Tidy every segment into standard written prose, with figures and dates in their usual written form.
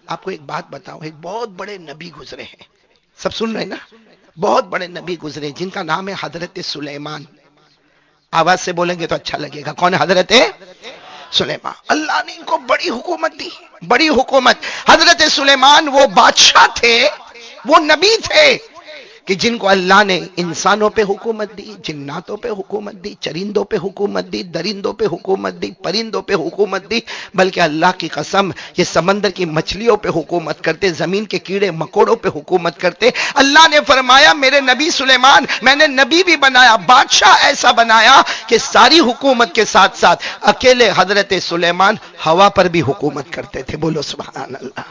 آپ کو ایک بات بتاؤں، ایک بہت بڑے نبی گزرے ہیں، سب سن رہے ہیں نا؟ بہت بڑے نبی گزرے جن کا نام ہے حضرت سلیمان. آواز سے بولیں گے تو اچھا لگے گا. کون ہے حضرت سلیمان؟ اللہ نے ان کو بڑی حکومت دی، بڑی حکومت. حضرت سلیمان وہ بادشاہ تھے، وہ نبی تھے کہ جن کو اللہ نے انسانوں پہ حکومت دی، جناتوں پہ حکومت دی، چرندوں پہ حکومت دی، درندوں پہ حکومت دی، پرندوں پہ حکومت دی. بلکہ اللہ کی قسم یہ سمندر کی مچھلیوں پہ حکومت کرتے، زمین کے کیڑے مکوڑوں پہ حکومت کرتے. اللہ نے فرمایا میرے نبی سلیمان میں نے نبی بھی بنایا، بادشاہ ایسا بنایا کہ ساری حکومت کے ساتھ ساتھ اکیلے حضرت سلیمان ہوا پر بھی حکومت کرتے تھے. بولو سبحان اللہ.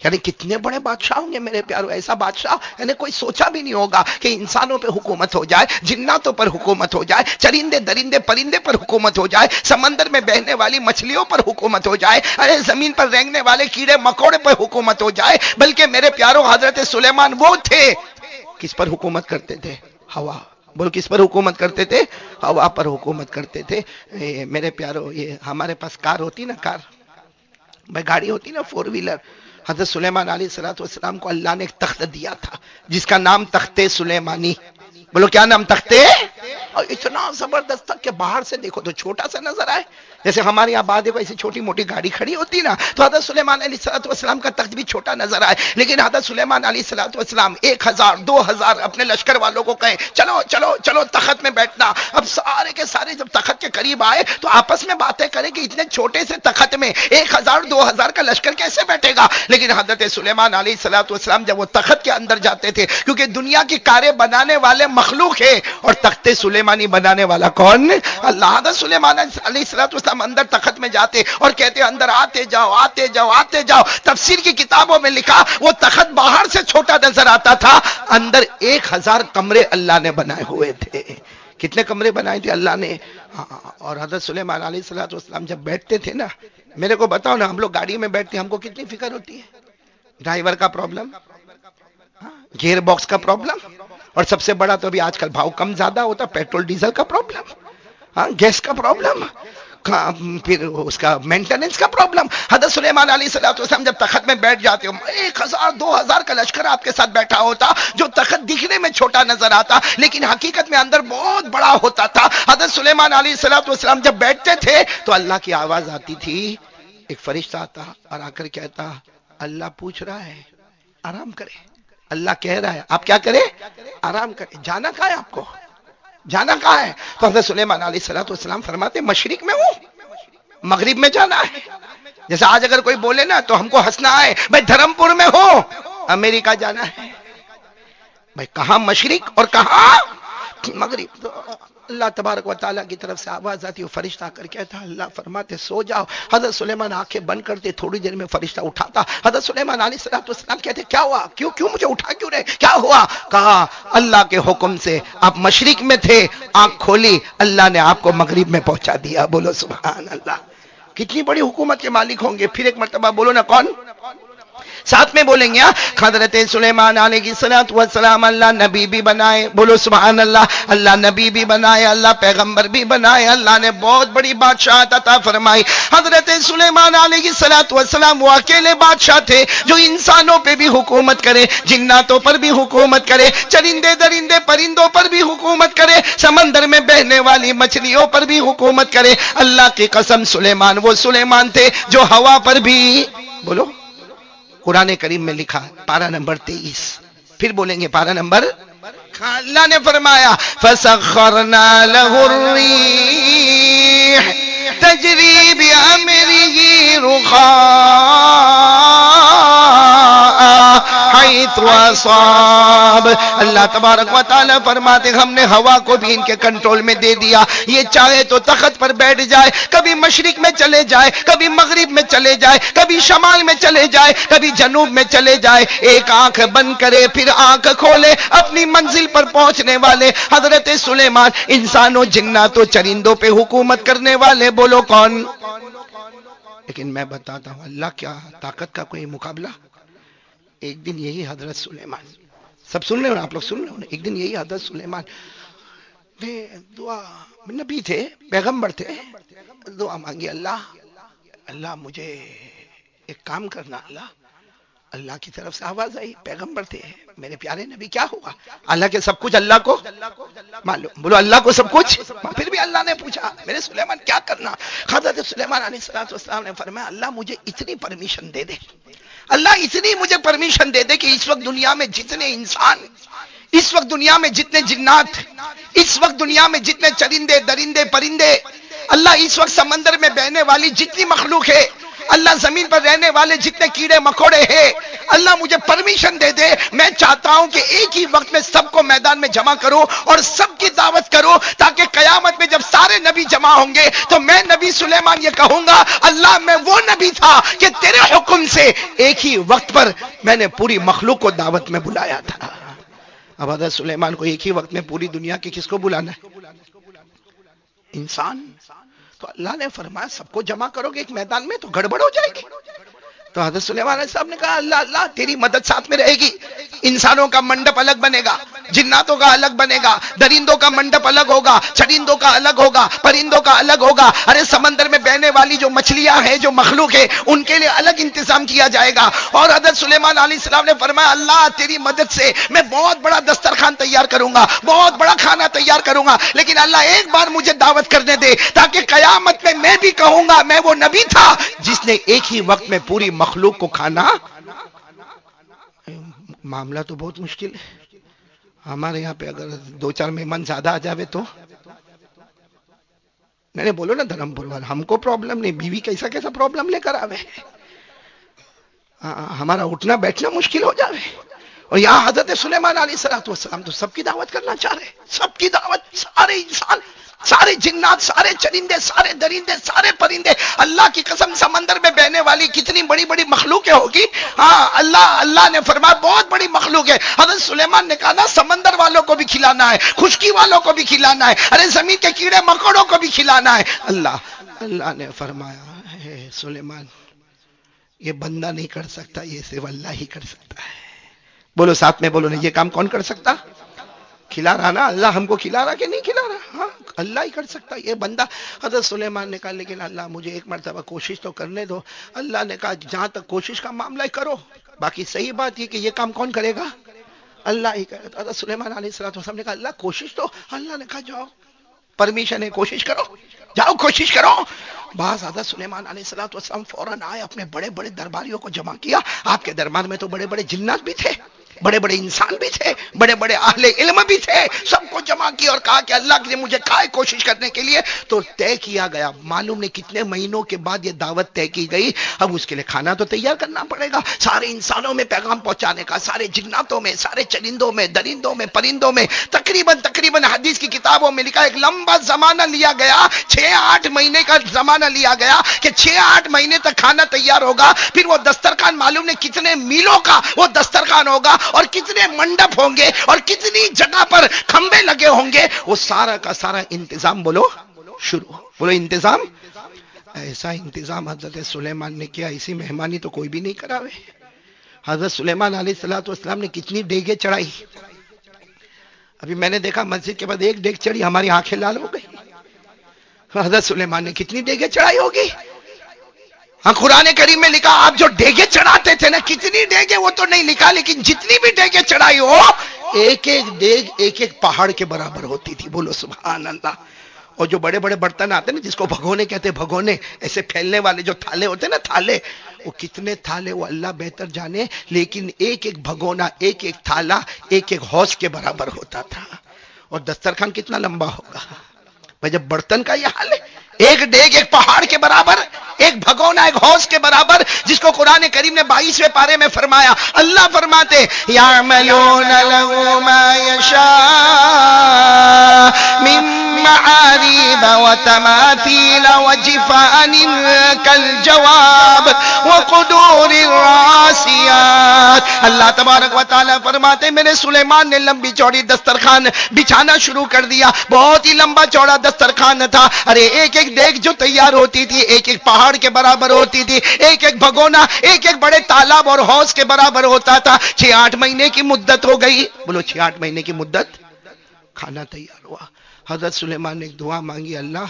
یعنی کتنے بڑے بادشاہ ہوں گے میرے پیارو. ایسا بادشاہ یعنی کوئی سوچا بھی نہیں ہوگا کہ انسانوں پہ حکومت ہو جائے، جناتوں پر حکومت ہو جائے، چرندے درندے پرندے پر حکومت ہو جائے، سمندر میں بہنے والی مچھلیوں پر حکومت ہو جائے، ارے زمین پر رینگنے والے کیڑے مکوڑے پر حکومت ہو جائے. بلکہ میرے پیارو حضرت سلیمان وہ تھے کس پر حکومت کرتے تھے؟ ہوا. بول کس پر حکومت کرتے تھے؟ ہوا پر حکومت کرتے تھے. میرے پیارو یہ ہمارے پاس کار ہوتی نا، کار بھائی گاڑی ہوتی نا، فور ویلر. حضرت سلیمان علیہ السلام کو اللہ نے ایک تخت دیا تھا جس کا نام تخت سلیمانی. بولو کیا نام؟ تخت. اور اتنا زبردست تھا کہ باہر سے دیکھو تو چھوٹا سا نظر آئے. جیسے ہمارے یہاں بعد ایسی چھوٹی موٹی گاڑی کھڑی ہوتی نا، تو حضرت سلیمان علیہ السلام کا تخت بھی چھوٹا نظر آئے. لیکن حضرت سلیمان علیہ السلام 1000 2000 اپنے لشکر والوں کو کہیں چلو چلو چلو تخت میں بیٹھنا. اب سارے کے سارے جب تخت کے قریب آئے تو آپس میں باتیں کریں کہ اتنے چھوٹے سے تخت میں 1000 2000 کا لشکر کیسے بیٹھے گا. لیکن حضرت سلیمان علیہ السلام جب وہ تخت کے اندر جاتے تھے، کیونکہ دنیا کی کاریں بنانے والے مخلوق ہے اور تخت سلیمانی بنانے والا کون؟ اللہ. حضرت سلیمان علیہ السلام اندر تخت میں جاتے اور کہتے اندر آتے جاؤ آتے جاؤ آتے جاؤ. تفسیر کی کتابوں میں لکھا وہ تخت باہر سے چھوٹا نظر آتا تھا، اندر 1000 کمرے اللہ نے بنائے ہوئے تھے. کتنے کمرے بنائے تھے اللہ نے. اور حضرت سلیمان علیہ السلام جب بیٹھتے تھے نا، میرے کو بتاؤ نا، ہم لوگ گاڑی میں بیٹھتے ہیں ہم کو کتنی فکر ہوتی ہے؟ ڈرائیور کا پرابلم، گیئر باکس کا پرابلم، اور سب سے بڑا تو ابھی آج کل بھاؤ کم زیادہ ہوتا، پیٹرول ڈیزل کا پرابلم، گیس کا پرابلم، پھر اس کا مینٹیننس کا پرابلم. حضرت سلیمان علیہ السلام جب تخت میں بیٹھ جاتے ہو، 1000 2000 کا لشکر آپ کے ساتھ بیٹھا ہوتا، جو تخت دکھنے میں چھوٹا نظر آتا لیکن حقیقت میں اندر بہت بڑا ہوتا تھا. حضرت سلیمان علیہ السلام جب بیٹھتے تھے تو اللہ کی آواز آتی تھی، ایک فرشتہ آتا اور آ کر کہتا اللہ پوچھ رہا ہے آرام کرے. اللہ کہہ رہا ہے آپ کیا کرے؟ آرام کرے. جانا کہاں ہے آپ کو؟ جانا کہاں ہے؟ تو حضرت سلیمان علیہ السلام فرماتے مشرق میں ہوں، مغرب میں جانا ہے. جیسے آج اگر کوئی بولے نا تو ہم کو ہنسنا ہے، بھائی دھرم پور میں ہو، امریکہ جانا ہے. بھائی کہاں مشرق اور کہاں مغرب؟ تو اللہ تبارک و تعالیٰ کی طرف سے آواز آتی ہے، فرشتہ آ کر کہتا اللہ فرماتے سو جاؤ. حضرت سلیمان آنکھیں بند کرتے، تھوڑی دیر میں فرشتہ اٹھاتا. حضرت سلیمان علیہ السلام کہتے کیا ہوا؟ کیوں مجھے اٹھا کیوں رہے؟ کیا ہوا؟ کہا اللہ کے حکم سے آپ مشرق میں تھے، آنکھ کھولی، اللہ نے آپ کو مغرب میں پہنچا دیا. بولو سبحان اللہ. کتنی بڑی حکومت کے مالک ہوں گے. پھر ایک مرتبہ بولو نا کون؟ ساتھ میں بولیں گے حضرت سلیمان علیہ السلام اللہ نبی بھی بنائے. بولو سبحان اللہ. اللہ نبی بھی بنائے، اللہ پیغمبر بھی بنائے، اللہ نے بہت بڑی بادشاہت عطا فرمائی. حضرت سلیمان علیہ السلام وہ اکیلے بادشاہ تھے جو انسانوں پہ بھی حکومت کرے، جناتوں پر بھی حکومت کرے، چرندے درندے پرندوں پر بھی حکومت کرے، سمندر میں بہنے والی مچھلیوں پر بھی حکومت کرے. اللہ کی قسم سلیمان وہ سلیمان تھے جو ہوا پر بھی. بولو قرآن کریم میں لکھا پارہ نمبر 23. پھر بولیں گے پارہ نمبر. اللہ نے فرمایا فَسَخَّرْنَا لَهُ الرِّيحَ تَجْرِي بِأَمْرِهِ رُخَاءً حَيْثُ أَصَابَ. اللہ تبارک و تعالیٰ فرماتے ہم نے ہوا کو بھی ان کے کنٹرول میں دے دیا. یہ چاہے تو تخت پر بیٹھ جائے، کبھی مشرق میں چلے جائے، کبھی مغرب میں چلے جائے، کبھی شمال میں چلے جائے، کبھی جنوب میں چلے جائے. ایک آنکھ بند کرے پھر آنکھ کھولے، اپنی منزل پر پہنچنے والے حضرت سلیمان انسانوں جناتوں چرندوں پہ حکومت کرنے والے. بولو کون؟ لیکن میں بتاتا ہوں اللہ کیا طاقت کا کوئی مقابلہ. ایک دن یہی حضرت سلیمان، سب سن رہے ہو آپ لوگ سن رہے ہو، ایک دن یہی حضرت سلیمان دعا نبی تھے، پیغمبر تھے، دعا مانگی، اللہ مجھے ایک کام کرنا، اللہ کی طرف سے آواز آئی، پیغمبر تھے میرے پیارے نبی، کیا ہوا؟ اللہ کے سب کچھ اللہ کو معلوم، بولو اللہ کو سب کچھ، پھر بھی اللہ نے پوچھا میرے سلیمان کیا کرنا؟ حضرت سلیمان علیہ السلام نے فرمایا اللہ مجھے اتنی پرمیشن دے دے، اللہ اتنی مجھے پرمیشن دے دے کہ اس وقت دنیا میں جتنے انسان، اس وقت دنیا میں جتنے جنات، اس وقت دنیا میں جتنے چرندے درندے پرندے، اللہ اس وقت سمندر میں بہنے والی جتنی مخلوق ہے، اللہ زمین پر رہنے والے جتنے کیڑے مکوڑے ہیں، اللہ مجھے پرمیشن دے دے، میں چاہتا ہوں کہ ایک ہی وقت میں سب کو میدان میں جمع کرو اور سب کی دعوت کرو، تاکہ قیامت میں جب سارے نبی جمع ہوں گے تو میں نبی سلیمان یہ کہوں گا اللہ میں وہ نبی تھا کہ تیرے حکم سے ایک ہی وقت پر میں نے پوری مخلوق کو دعوت میں بلایا تھا۔ اب حضرت سلیمان کو ایک ہی وقت میں پوری دنیا کے کس کو بلانا ہے؟ انسان۔ تو اللہ نے فرمایا سب کو جمع کرو گے ایک میدان میں تو گڑبڑ ہو جائے گی۔ تو حضرت سلیمان علیہ السلام نے کہا اللہ تیری مدد ساتھ میں رہے گی، انسانوں کا منڈپ الگ بنے گا، جناتوں کا الگ بنے گا، درندوں کا منڈپ الگ ہوگا، چرندوں کا الگ ہوگا، پرندوں کا الگ ہوگا، ارے سمندر میں بہنے والی جو مچھلیاں ہیں، جو مخلوق ہے، ان کے لیے الگ انتظام کیا جائے گا۔ اور حضرت سلیمان علیہ السلام نے فرمایا اللہ تیری مدد سے میں بہت بڑا دسترخوان تیار کروں گا، بہت بڑا کھانا تیار کروں گا، لیکن اللہ ایک بار مجھے دعوت کرنے دے تاکہ قیامت میں بھی کہوں گا میں وہ نبی تھا جس نے ایک ہی وقت میں پوری مخلوق کو کھانا۔ معاملہ تو بہت مشکل ہے، ہمارے یہاں پہ اگر 2-4 مہمان زیادہ آ جاوے تو میں نے بولو نا دھرم پور والا، ہم کو پرابلم نہیں، بیوی کیسا پرابلم لے کر آوے، ہمارا اٹھنا بیٹھنا مشکل ہو جاوے۔ اور یہاں حضرت سلیمان علیہ السلام تو سب کی دعوت کرنا چاہ رہے، سب کی دعوت، سارے انسان، سارے جنات، سارے چرندے، سارے درندے، سارے پرندے، اللہ کی قسم سمندر میں بہنے والی کتنی بڑی بڑی مخلوقیں ہوگی، ہاں اللہ نے فرمایا بہت بڑی مخلوق ہے۔ حضرت سلیمان نے کہا نا سمندر والوں کو بھی کھلانا ہے، خشکی والوں کو بھی کھلانا ہے، ارے زمین کے کیڑے مکوڑوں کو بھی کھلانا ہے۔ اللہ نے فرمایا اے سلیمان یہ بندہ نہیں کر سکتا، یہ صرف اللہ ہی کر سکتا ہے۔ بولو ساتھ میں بولو نا، یہ کام کون کر سکتا؟ کھلا رہا نا اللہ، ہم کو کھلا رہا کہ نہیں کھلا رہا؟ ہاں اللہ ہی کر سکتا یہ بندہ۔ حضرت سلیمان نے کہا لیکن اللہ مجھے ایک مرتبہ کوشش تو کرنے دو۔ اللہ نے کہا جہاں تک کوشش کا معاملہ ہے کرو، باقی صحیح بات یہ کہ یہ کام کون کرے گا؟ اللہ ہی کرے گا۔ حضرت سلیمان علیہ السلام نے کہا اللہ کوشش تو، اللہ نے کہا جاؤ پرمیشن ہے کوشش کرو، جاؤ کوشش کرو۔ بعض حضرت سلیمان علیہ السلام فوراً آئے، اپنے بڑے بڑے درباریوں کو جمع کیا۔ آپ کے دربار میں تو بڑے بڑے جنات بھی تھے، بڑے بڑے انسان بھی تھے، بڑے بڑے اہل علم بھی تھے، سب کو جمع کیا اور کہا کہ اللہ نے مجھے کہا ہے کوشش کرنے کے لیے۔ تو طے کیا گیا، معلوم نہیں کتنے مہینوں کے بعد یہ دعوت طے کی گئی۔ اب اس کے لیے کھانا تو تیار کرنا پڑے گا، سارے انسانوں میں پیغام پہنچانے کا، سارے جناتوں میں، سارے چرندوں میں، درندوں میں، پرندوں میں، تقریباً حدیث کی کتابوں میں لکھا ایک لمبا زمانہ لیا گیا، 6-8 مہینے کا زمانہ لیا گیا کہ 6-8 مہینے تک کھانا تیار ہوگا۔ پھر وہ دسترخوان معلوم نہیں کتنے میلوں کا وہ دسترخوان ہوگا، اور کتنے منڈپ ہوں گے، اور کتنی جگہ پر کھمبے لگے ہوں گے، وہ سارا کا سارا انتظام بولو شروع، بولو انتظام۔ ایسا انتظام حضرت سلیمان نے کیا، اسی مہمانی تو کوئی بھی نہیں کراوے۔ حضرت سلیمان علیہ السلام نے کتنی دیگیں چڑھائی۔ ابھی میں نے دیکھا مسجد کے بعد ایک دیگ چڑھی، ہماری آنکھیں لال ہو گئی۔ حضرت سلیمان نے کتنی دیگیں چڑھائی ہوگی؟ ہاں قرآن کریم میں لکھا آپ جو ڈیگے چڑھاتے تھے نا، کتنی ڈیگے وہ تو نہیں لکھا، لیکن جتنی بھی ڈیگے چڑھائی ہو، ایک ایک ڈیگ ایک ایک پہاڑ کے برابر ہوتی تھی، بولو سبحان اللہ۔ اور جو بڑے بڑے برتن آتے ہیں نا، جس کو بھگونے کہتے ہیں، بھگونے ایسے پھیلنے والے جو تھالے ہوتے ہیں نا، تھالے، وہ کتنے تھالے وہ اللہ بہتر جانے، لیکن ایک ایک بھگونا، ایک ایک تھالا، ایک ایک حوض کے برابر ہوتا تھا۔ اور دسترخوان کتنا لمبا ہوگا بھائی، جب برتن کا یہ حال ہے، ایک ڈیگ ایک پہاڑ کے برابر، ایک بھگونا ایک حوض کے برابر، جس کو قرآن کریم نے 22ویں پارے میں فرمایا، اللہ فرماتے یعملون له ما یشاء من محاريب وتماثيل وجفان كالجواب وقدور الراسيات۔ اللہ تبارک و تعالیٰ فرماتے میرے سلیمان نے لمبی چوڑی دسترخوان بچھانا شروع کر دیا، بہت ہی لمبا چوڑا دسترخوان تھا۔ ارے ایک ایک دیگ جو تیار ہوتی تھی ایک ایک پہاڑ کے برابر ہوتی تھی، ایک ایک بھگونا ایک ایک بڑے تالاب اور حوض کے برابر ہوتا تھا۔ 6-8 مہینے کی مدت ہو گئی، بولو 6-8 مہینے کی مدت، کھانا تیار ہوا۔ حضرت سلیمان نے ایک دعا مانگی، اللہ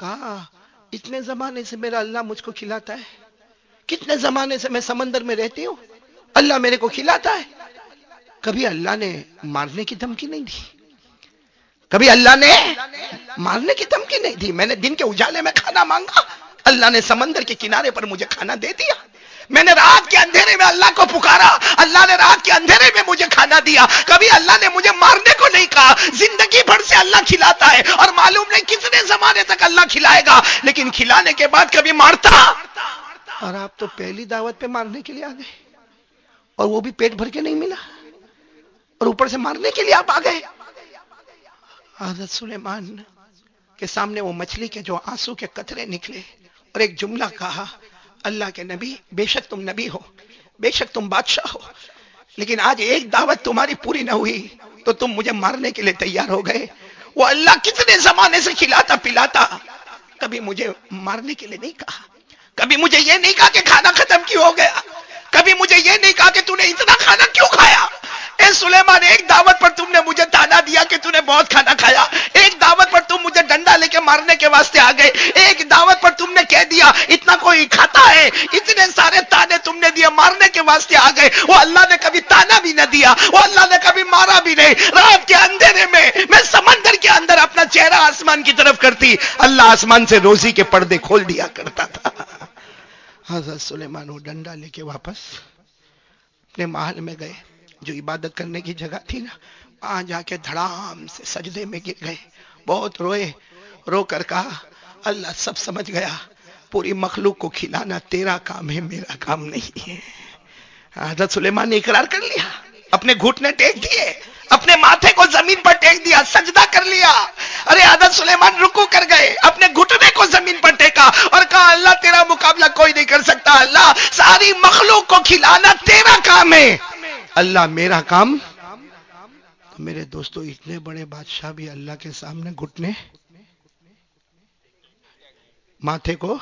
کہا اتنے زمانے سے میرا اللہ مجھ کو کھلاتا ہے، کتنے زمانے سے میں سمندر میں رہتی ہوں، اللہ میرے کو کھلاتا ہے، کبھی اللہ نے مارنے کی دھمکی نہیں دی، کبھی اللہ نے مارنے کی دھمکی نہیں دی۔ میں نے دن کے اجالے میں کھانا مانگا، اللہ نے سمندر کے کنارے پر مجھے کھانا دے دیا۔ میں نے رات کے اندھیرے میں اللہ کو پکارا، اللہ نے رات کے اندھیرے میں مجھے کھانا دیا۔ کبھی اللہ نے مجھے مارنے کو نہیں کہا۔ زندگی بھر سے اللہ کھلاتا ہے اور معلوم نہیں کتنے زمانے تک اللہ کھلائے گا، لیکن کھلانے کے بعد کبھی مارتا۔ اور آپ تو پہلی دعوت پہ مارنے کے لیے آ گئے، اور وہ بھی پیٹ بھر کے نہیں ملا، اور اوپر سے مارنے کے لیے آپ آ گئے۔ حضرت سلیمان کے سامنے وہ مچھلی کے جو آنسو کے قطرے نکلے اور ایک جملہ کہا، اللہ کے نبی، بے شک تم نبی ہو، بے شک تم بادشاہ ہو، لیکن آج ایک دعوت تمہاری پوری نہ ہوئی تو تم مجھے مارنے کے لیے تیار ہو گئے۔ وہ اللہ کتنے زمانے سے کھلاتا پلاتا، کبھی مجھے مارنے کے لیے نہیں کہا، کبھی مجھے یہ نہیں کہا کہ کھانا ختم کیوں ہو گیا، کبھی مجھے یہ نہیں کہا کہ تو نے اتنا کھانا کیوں کھایا۔ اے سلیمان، ایک دعوت پر تم نے مجھے تانا دیا کہ تو نے بہت کھانا کھایا، ایک دعوت پر تم مجھے ڈنڈا لے کے مارنے کے واسطے آ گئے، ایک دعوت پر تم نے کہہ دیا اتنا کوئی کھاتا ہے، اتنے سارے تانے تم نے دیے، مارنے کے واسطے آ گئے۔ وہ اللہ نے کبھی تانا بھی نہ دیا، وہ اللہ نے کبھی مارا بھی نہیں۔ رات کے اندھیرے میں سمندر کے اندر اپنا چہرہ آسمان کی طرف کرتی، اللہ آسمان سے روزی کے پردے کھول دیا کرتا تھا۔ حضرت سلیمان وہ ڈنڈا لے کے واپس اپنے محل میں گئے، جو عبادت کرنے کی جگہ تھی نا، وہاں جا کے دھڑام سے سجدے میں گر گئے، بہت روئے، رو کر کہا اللہ سب سمجھ گیا، پوری مخلوق کو کھلانا تیرا کام ہے، میرا کام نہیں ہے۔ حضرت سلیمان نے اقرار کر لیا، اپنے گھٹنے ٹیک دیے، اپنے ماتھے کو زمین پر ٹیک دیا، سجدہ کر لیا۔ ارے حضرت سلیمان رکوع کر گئے، اپنے گھٹنے کو زمین پر ٹیکا اور کہا اللہ تیرا مقابلہ کوئی نہیں کر سکتا، اللہ ساری مخلوق کو کھلانا تیرا کام ہے، اللہ میرا کام۔ تو میرے دوستو، اتنے بڑے بادشاہ بھی اللہ کے سامنے گھٹنے ماتھے کو،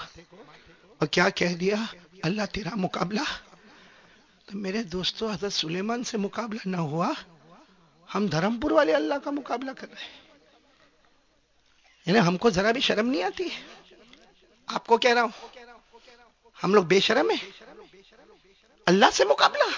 اور کیا کہہ دیا، اللہ تیرا مقابلہ۔ تو میرے دوستو، حضرت سلیمان سے مقابلہ نہ ہوا، ہم دھرم پور والے اللہ کا مقابلہ کر رہے ہیں، یعنی ہم کو ذرا بھی شرم نہیں آتی۔ آپ کو کہہ رہا ہوں، ہم لوگ بے شرم ہیں، اللہ سے مقابلہ۔